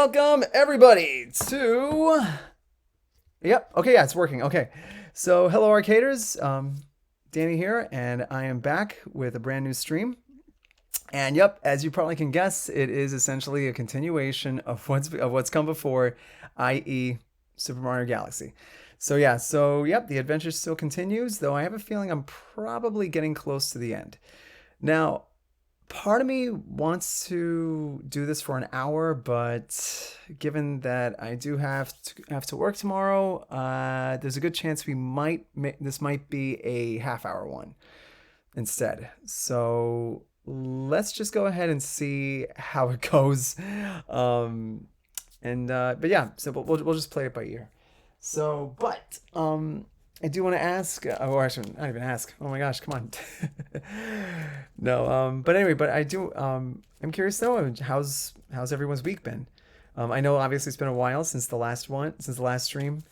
Welcome everybody to... Yep, okay, yeah, it's working. Okay, so hello Arcaders, Danny here, and I am back with a brand new stream. And yep, as you probably can guess, it is essentially a continuation of what's come before, i.e. Super Mario Galaxy. So yeah, so yep, the adventure still continues, though I have a feeling I'm probably getting close to the end. Now, part of me wants to do this for an hour, but given that I do have to work tomorrow, there's a good chance this might be a half hour one instead. So let's just go ahead and see how it goes. But yeah, so we'll just play it by ear. So, I do want to ask, or actually, not even ask. Oh my gosh, come on. No, but anyway, but I do, I'm curious though, how's everyone's week been? I know obviously it's been a while since the last stream.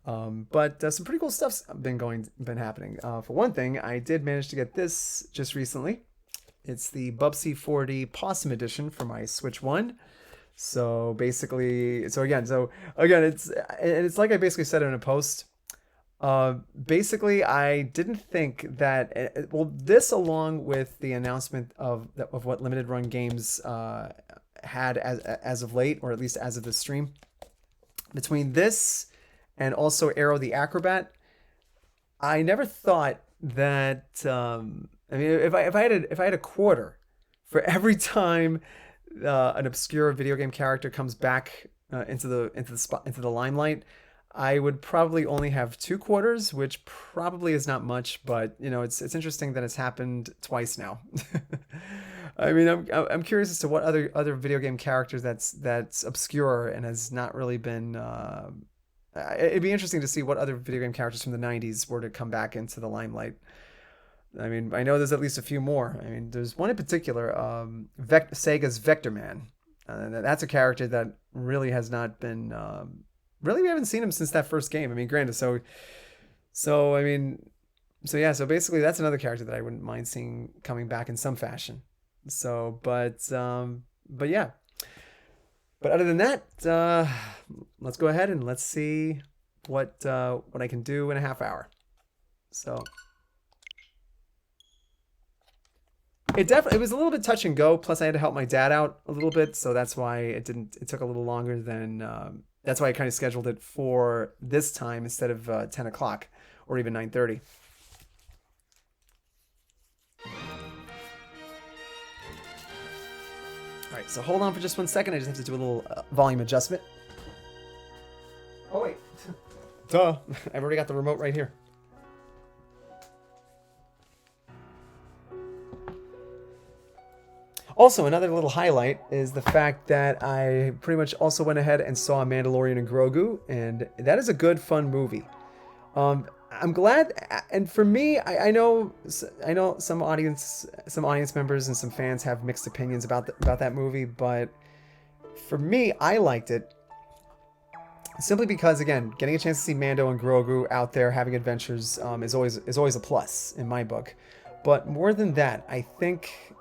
But some pretty cool stuff's been happening. For one thing, I did manage to get this just recently. It's the Bubsy 4D Possum Edition for my Switch One. So again, it's like I basically said in a post. Basically, I didn't think that this along with the announcement of what limited run games had as of late, or at least as of this stream, between this and also Arrow the Acrobat, I never thought that. I mean, if I had a quarter for every time an obscure video game character comes back into the limelight, I would probably only have two quarters, which probably is not much, but it's interesting that it's happened twice now. I mean, I'm curious as to what other video game characters that's obscure and has not really been. It'd be interesting to see what other video game characters from the '90s were to come back into the limelight. I mean, I know there's at least a few more. I mean, there's one in particular, Sega's Vector Man. That's a character that really has not been. Really, we haven't seen him since that first game. I mean, granted, so I mean, so yeah, so basically, that's another character that I wouldn't mind seeing coming back in some fashion. So, but yeah. But other than that, let's go ahead and let's see what I can do in a half hour. So. It was a little bit touch and go. Plus, I had to help my dad out a little bit, so that's why it took a little longer than. That's why I kind of scheduled it for this time instead of 10 o'clock or even 9:30. All right, so hold on for just 1 second. I just have to do a little volume adjustment. Oh wait, duh! I've already got the remote right here. Also, another little highlight is the fact that I pretty much also went ahead and saw Mandalorian and Grogu, and that is a good, fun movie. I'm glad, and for me, I know some audience members and some fans have mixed opinions about that movie, but for me, I liked it simply because, again, getting a chance to see Mando and Grogu out there having adventures is always a plus in my book. But more than that, I think.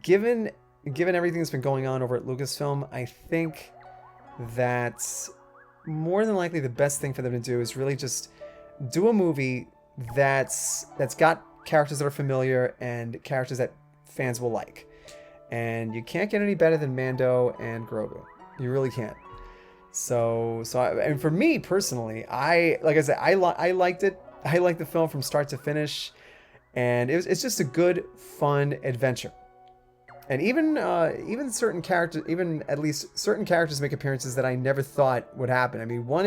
Given everything that's been going on over at Lucasfilm, I think that more than likely the best thing for them to do is really just do a movie that's got characters that are familiar and characters that fans will like. And you can't get any better than Mando and Grogu. You really can't. And for me personally, like I said, I liked it. I liked the film from start to finish, and it's just a good, fun adventure. And even certain characters, even at least certain characters make appearances that I never thought would happen. I mean, one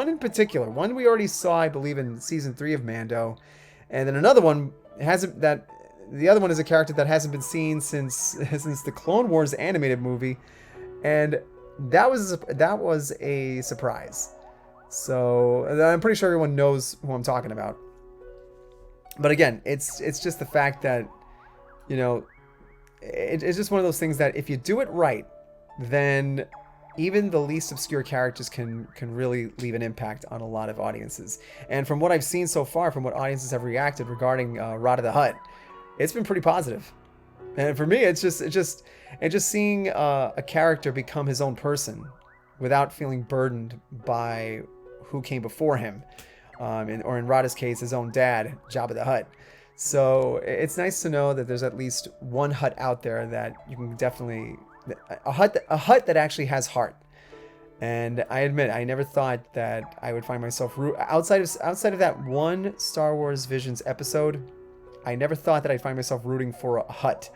in particular, one we already saw, I believe, in season 3 of Mando, and then another one the other one is a character that hasn't been seen since the Clone Wars animated movie, and that was a surprise. So I'm pretty sure everyone knows who I'm talking about. But again, it's just the fact that, it's just one of those things that if you do it right, then even the least obscure characters can really leave an impact on a lot of audiences. And from what I've seen so far, from what audiences have reacted regarding Rada the Hutt, it's been pretty positive. And for me, it's just seeing a character become his own person without feeling burdened by who came before him, or in Rada's case, his own dad, Jabba the Hutt. So it's nice to know that there's at least one Hutt out there that you can definitely a Hutt that actually has heart. And I admit, I never thought that I would find myself outside of that one Star Wars Visions episode. I never thought that I'd find myself rooting for a Hutt,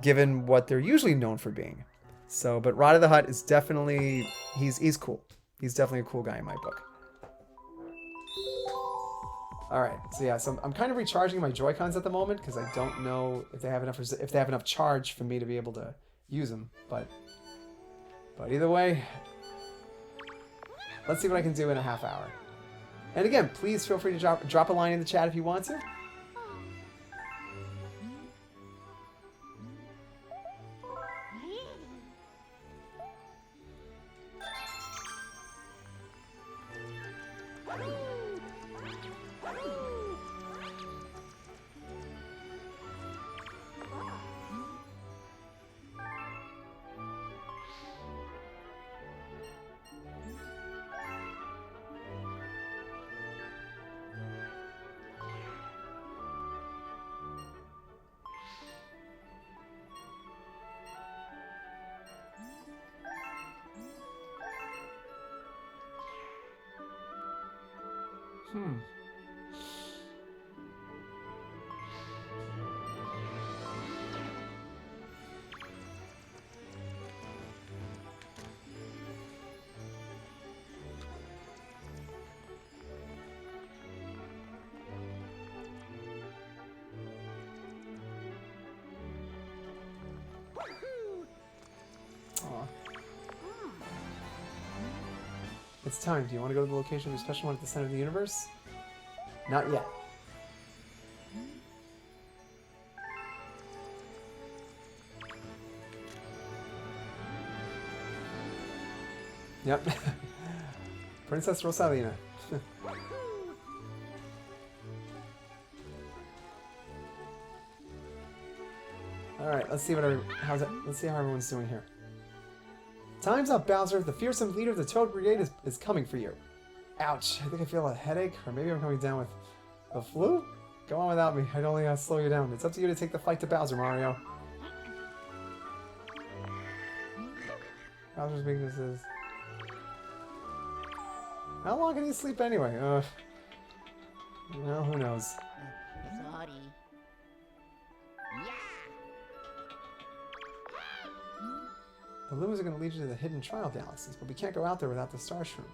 given what they're usually known for being. So, but Rada the Hutt is definitely he's cool. He's definitely a cool guy in my book. All right, so yeah, so I'm kind of recharging my Joy-Cons at the moment because I don't know if they have enough charge for me to be able to use them. But either way, let's see what I can do in a half hour. And again, please feel free to drop a line in the chat if you want to. It's time. Do you want to go to the location of your special one at the center of the universe? Not yet. Yep. Princess Rosalina. Alright, let's see let's see how everyone's doing here. Time's up, Bowser. The fearsome leader of the Toad Brigade is coming for you. Ouch. I think I feel a headache, or maybe I'm coming down with the flu? Go on without me. I'd only slow you down. It's up to you to take the fight to Bowser, Mario. Bowser's weakness is... How long can he sleep anyway? Well, who knows? Sorry. The Lumas are going to lead you to the hidden trial galaxies, but we can't go out there without the Star Shroom.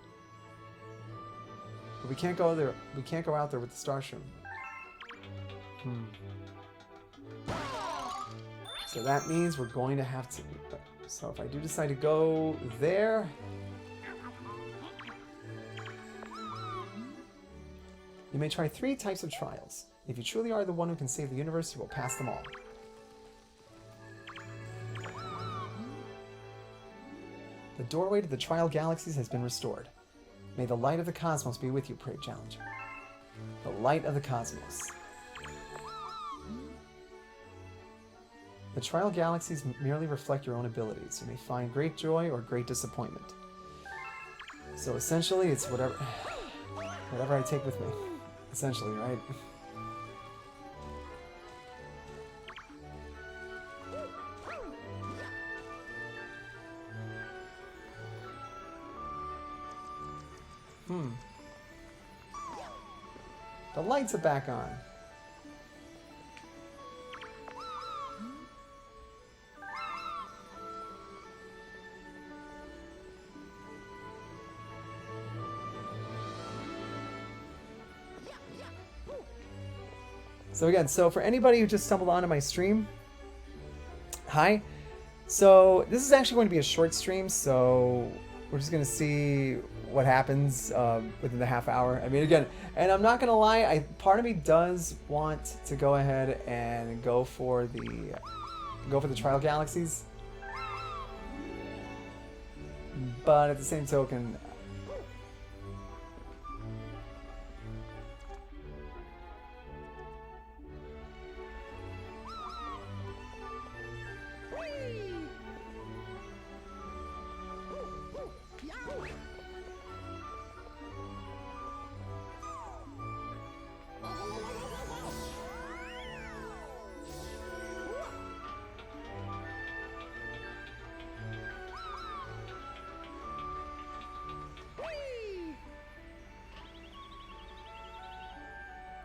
But we can't go there. We can't go out there with the Star Shroom. So that means we're going to have to. So if I do decide to go there, you may try 3 types of trials. If you truly are the one who can save the universe, you will pass them all. The doorway to the Trial Galaxies has been restored. May the light of the cosmos be with you, Brave Challenger. The light of the cosmos. The Trial Galaxies merely reflect your own abilities. You may find great joy or great disappointment. So essentially, it's whatever I take with me. Essentially, right? The lights are back on. So again, for anybody who just stumbled onto my stream, hi. So this is actually going to be a short stream, so we're just going to see what happens within the half hour. I mean, again, and I'm not gonna lie, part of me does want to go ahead and go for the Trial Galaxies, but at the same token,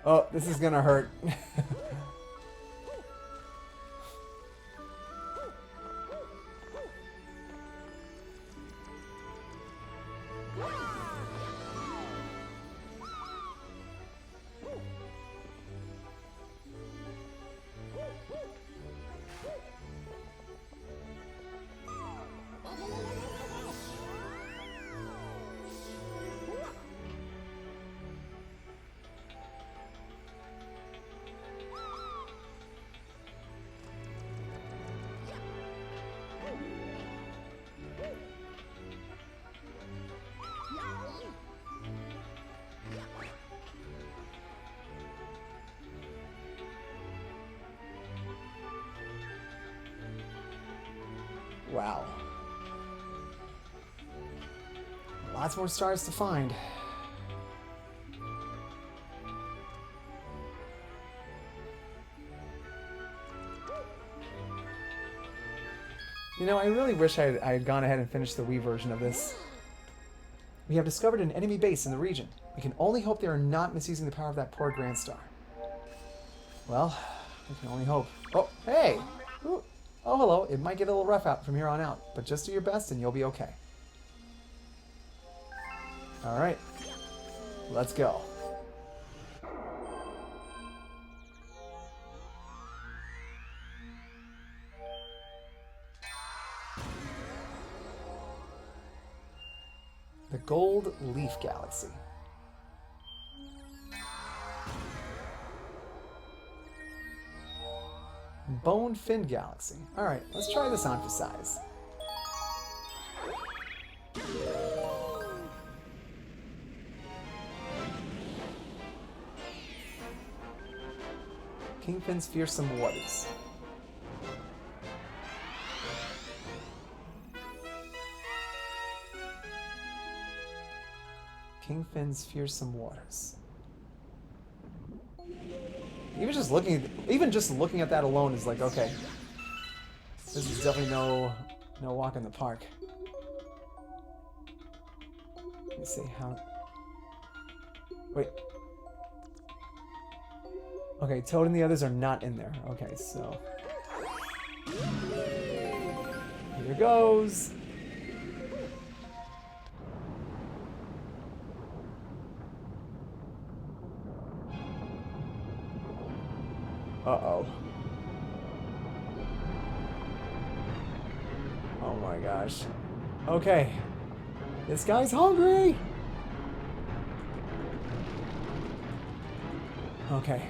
Oh, this is gonna hurt. Wow. Lots more stars to find. You know, I really wish I had gone ahead and finished the Wii version of this. We have discovered an enemy base in the region. We can only hope they are not misusing the power of that poor Grand Star. Well, we can only hope. Oh, hey! Ooh. Oh, hello. It might get a little rough out from here on out, but just do your best and you'll be okay. Alright. Let's go. The Gold Leaf Galaxy. Bone Fin Galaxy. Alright, let's try this on for size. Kingfin's Fearsome Waters. Kingfin's Fearsome Waters. Even just looking at that alone is like, okay, this is definitely no walk in the park. Let me see how. Wait. Okay, Toad and the others are not in there. Okay, so here goes. Uh-oh. Oh my gosh. Okay. This guy's hungry! Okay.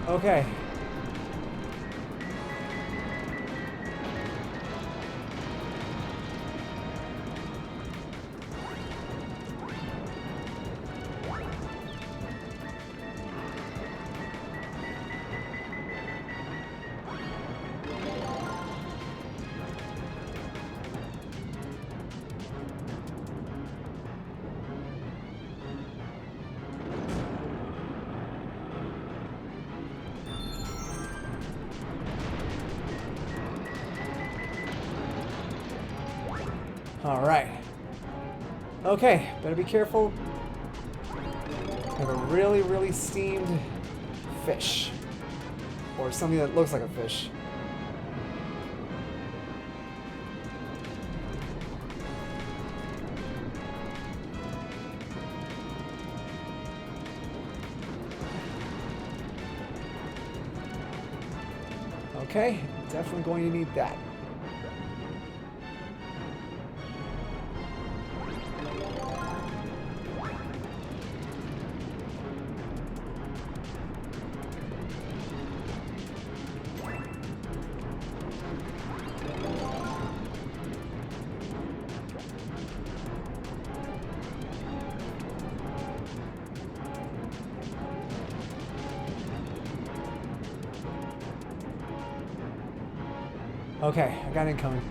Okay. All right. Okay, better be careful. We have a really, really steamed fish. Or something that looks like a fish. Okay, definitely going to need that. Okay, I got incoming.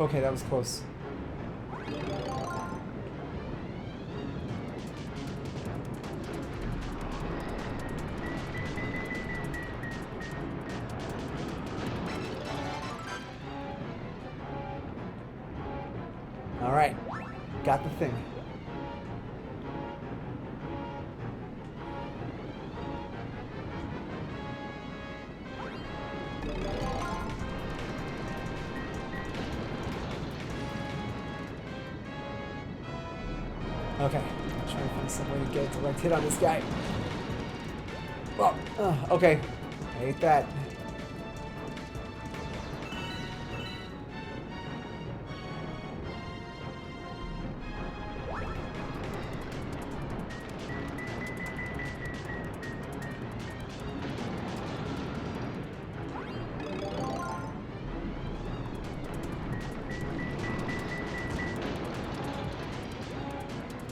Okay, that was close. All right, got the thing. Okay, I'm trying to find some way to get a direct hit on this guy. Well, okay, I ate that.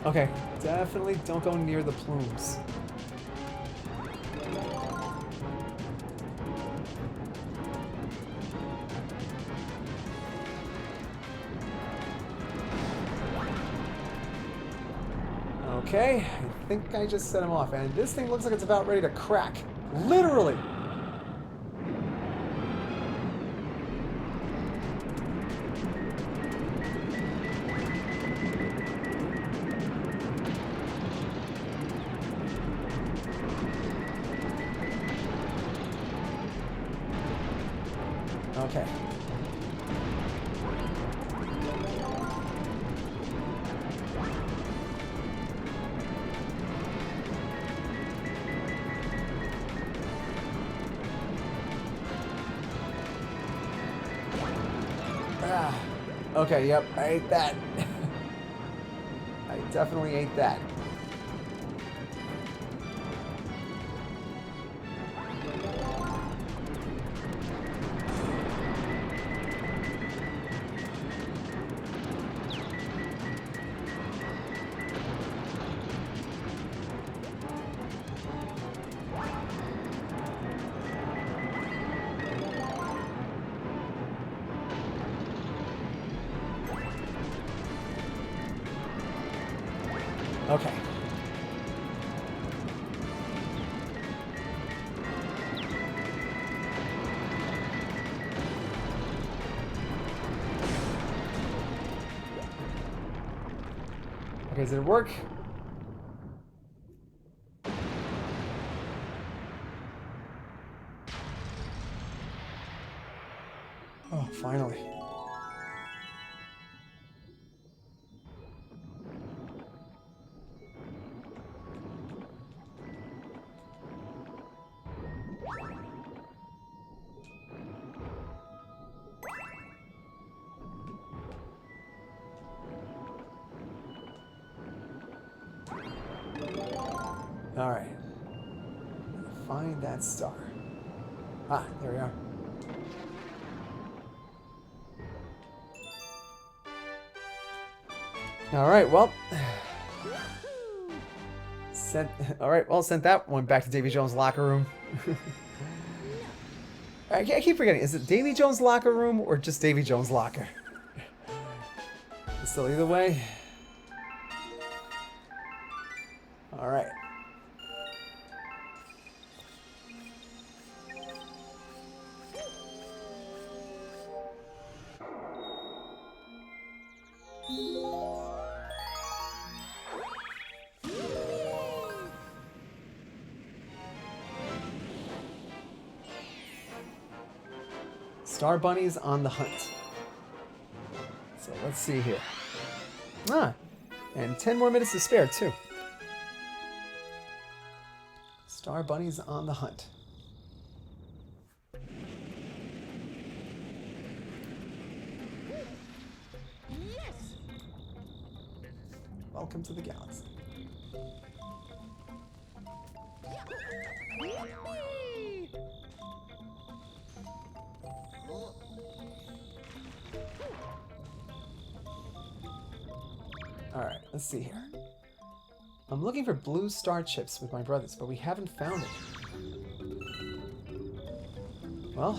Okay, definitely don't go near the plumes. Okay, I think I just set him off, and this thing looks like it's about ready to crack. Literally! Okay. Okay, yep, I ate that. I definitely ate that. Okay. Okay, does it work? Oh, finally. All right. Find that star. Ah, there we are. All right, well. Sent that one back to Davy Jones' locker room. I keep forgetting. Is it Davy Jones' locker room or just Davy Jones' locker? Still, either way. All right. Star Bunny's on the hunt. So let's see here. Ah, and 10 more minutes to spare, too. Star Bunny's on the hunt. Yes. Welcome to the galaxy. Alright, let's see here. I'm looking for blue star chips with my brothers, but we haven't found it. Well,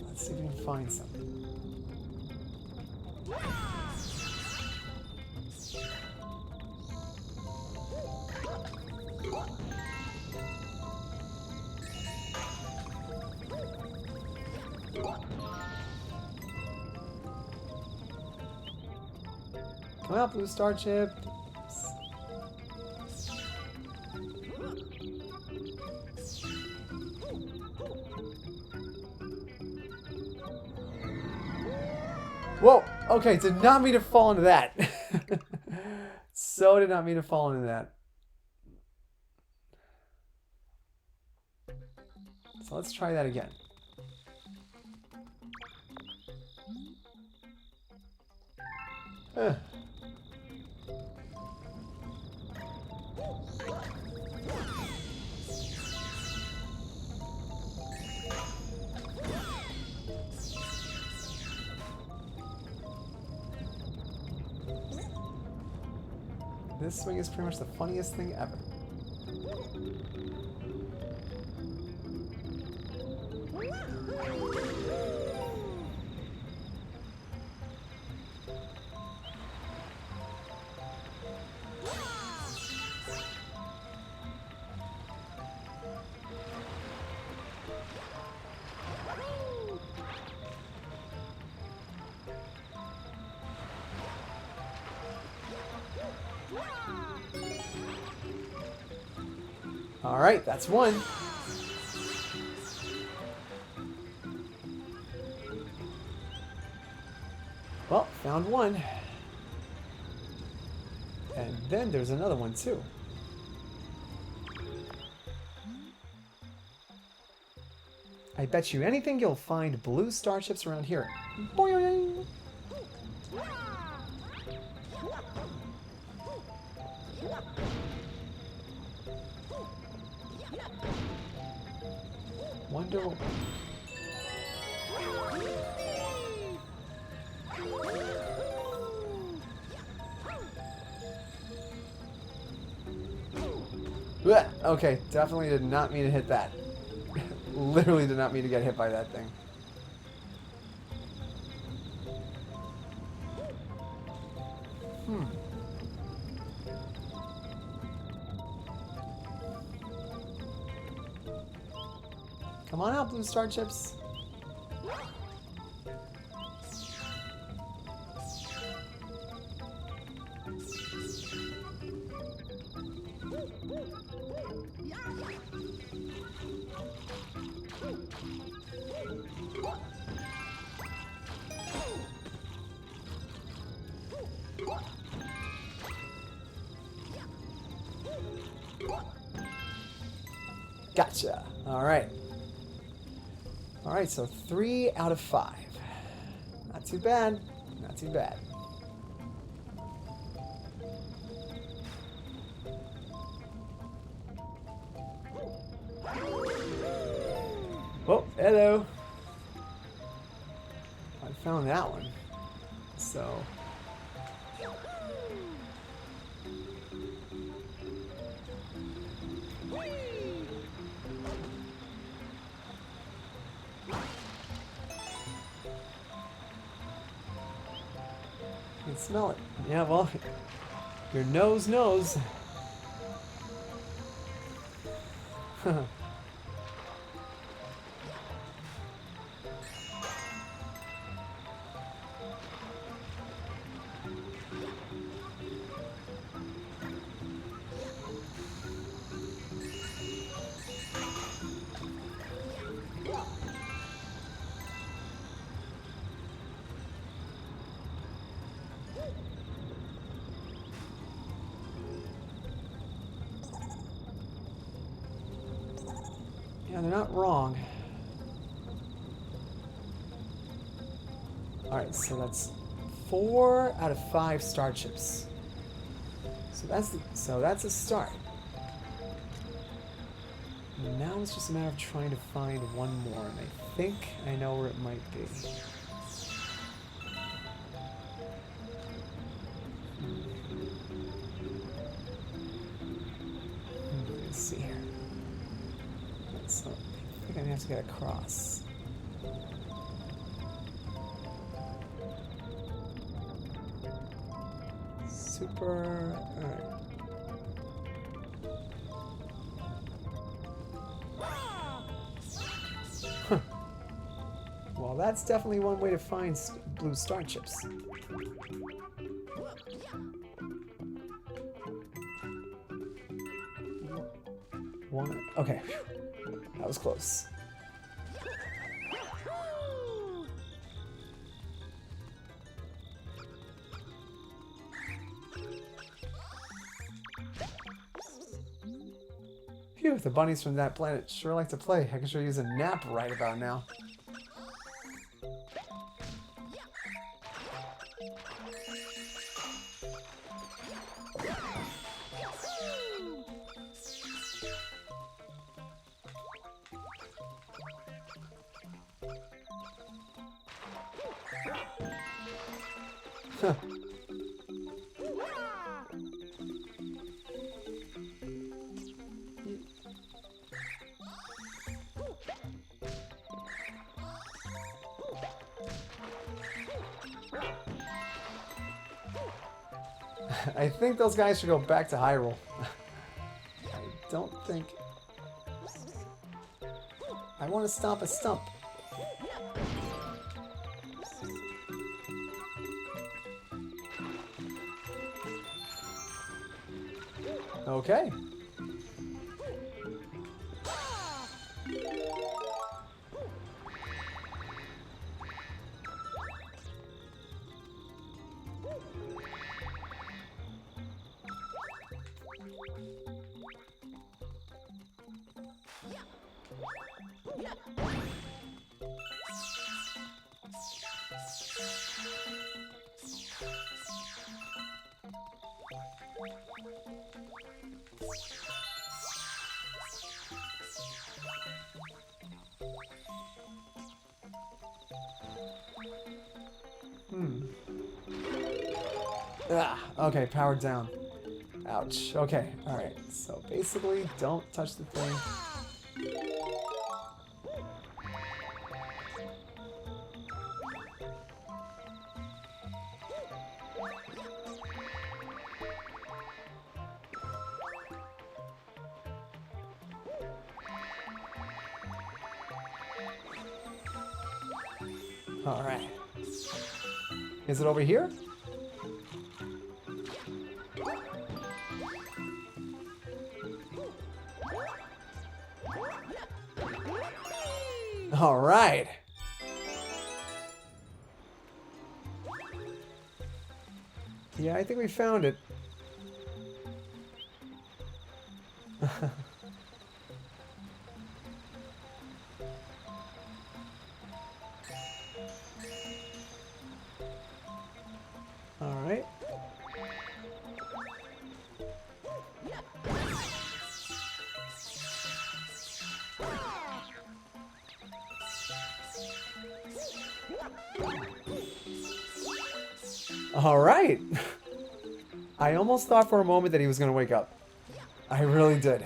let's see if we can find some. Come out, blue star chip. Whoa! Okay, did not mean to fall into that. So did not mean to fall into that. So let's try that again. Huh. This swing is pretty much the funniest thing ever. All right, that's one. Well, found one. And then there's another one too. I bet you anything you'll find blue star chips around here. Boing! Wonder. Blech. Okay, definitely did not mean to hit that. Literally did not mean to get hit by that thing. Come on out, blue star chips. Gotcha. All right. All right, so 3 out of 5. Not too bad. Not too bad. Oh, hello. I found that one. So. You can smell it. Yeah, well, your nose knows. Yeah, they're not wrong. Alright, so that's 4 out of 5 star chips. So that's a start. Now it's just a matter of trying to find one more, and I think I know where it might be. Let's see here. So I think I have to get across. Super. Alright. Huh. Well, that's definitely one way to find blue star chips. One. Okay. Whew. That was close. Phew, the bunnies from that planet sure like to play. I can sure use a nap right about now. Huh. I think those guys should go back to Hyrule. I don't think... I want to stomp a stump. Okay. Ah, okay, powered down. Ouch. Okay, alright. So basically, don't touch the thing. Alright. Is it over here? Alright. Yeah, I think we found it. Alright. Alright. I almost thought for a moment that he was going to wake up. I really did.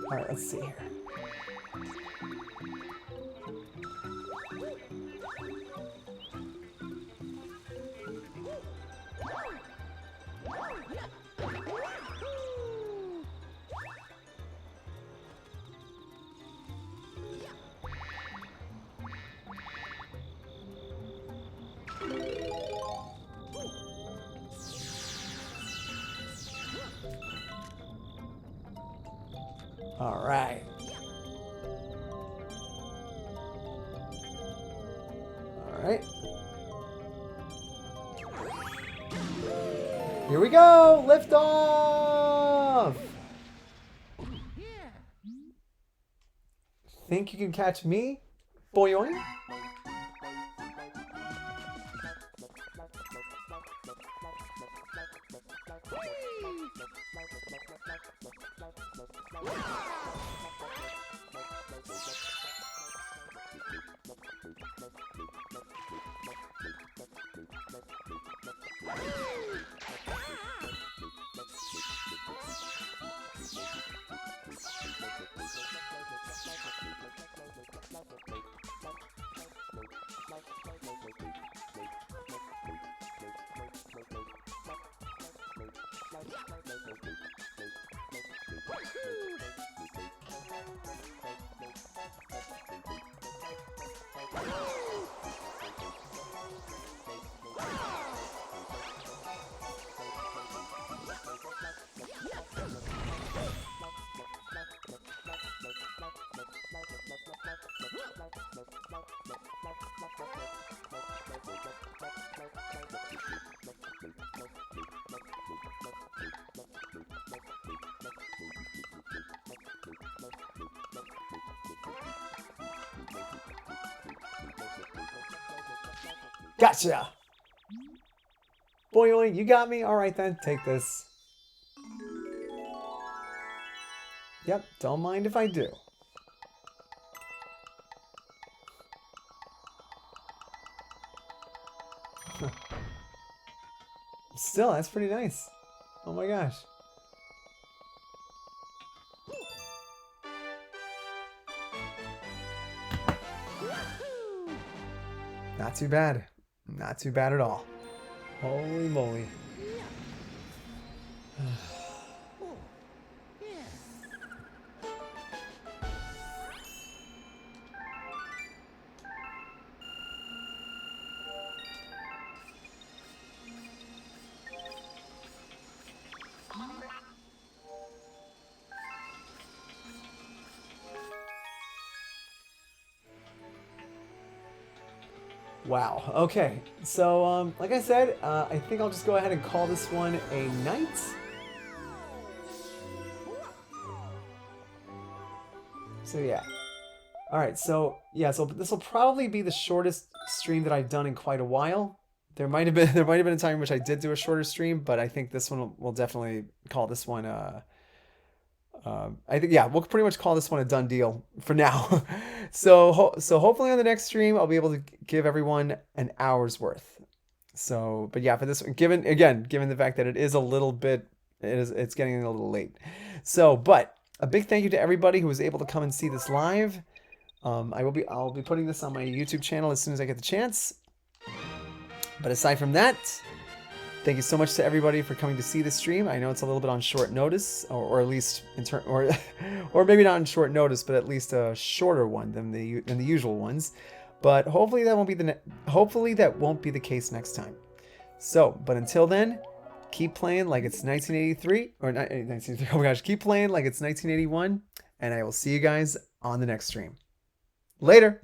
Alright, let's see here. All right. All right. Here we go. Lift off. Think you can catch me? Boyoing? Gotcha. Boy, you got me. All right then, take this. Yep, don't mind if I do. Still, that's pretty nice. Oh my gosh. Not too bad. Not too bad at all. Holy moly. Wow. Okay. So, like I said, I think I'll just go ahead and call this one a night. So yeah. All right. So yeah. So this will probably be the shortest stream that I've done in quite a while. There might have been a time in which I did do a shorter stream, but I think this one will definitely call this one. I think yeah, we'll pretty much call this one a done deal for now. So hopefully on the next stream I'll be able to give everyone an hour's worth. So, but yeah, for this one, given the fact that it is a little bit, it's getting a little late. So, but a big thank you to everybody who was able to come and see this live. I'll be putting this on my YouTube channel as soon as I get the chance. But aside from that, thank you so much to everybody for coming to see this stream. I know it's a little bit on short notice, or at least or maybe not on short notice, but at least a shorter one than the usual ones. But hopefully that won't be the case next time. So, but until then, keep playing like it's 1983 or 1983. Oh my gosh, keep playing like it's 1981, and I will see you guys on the next stream. Later.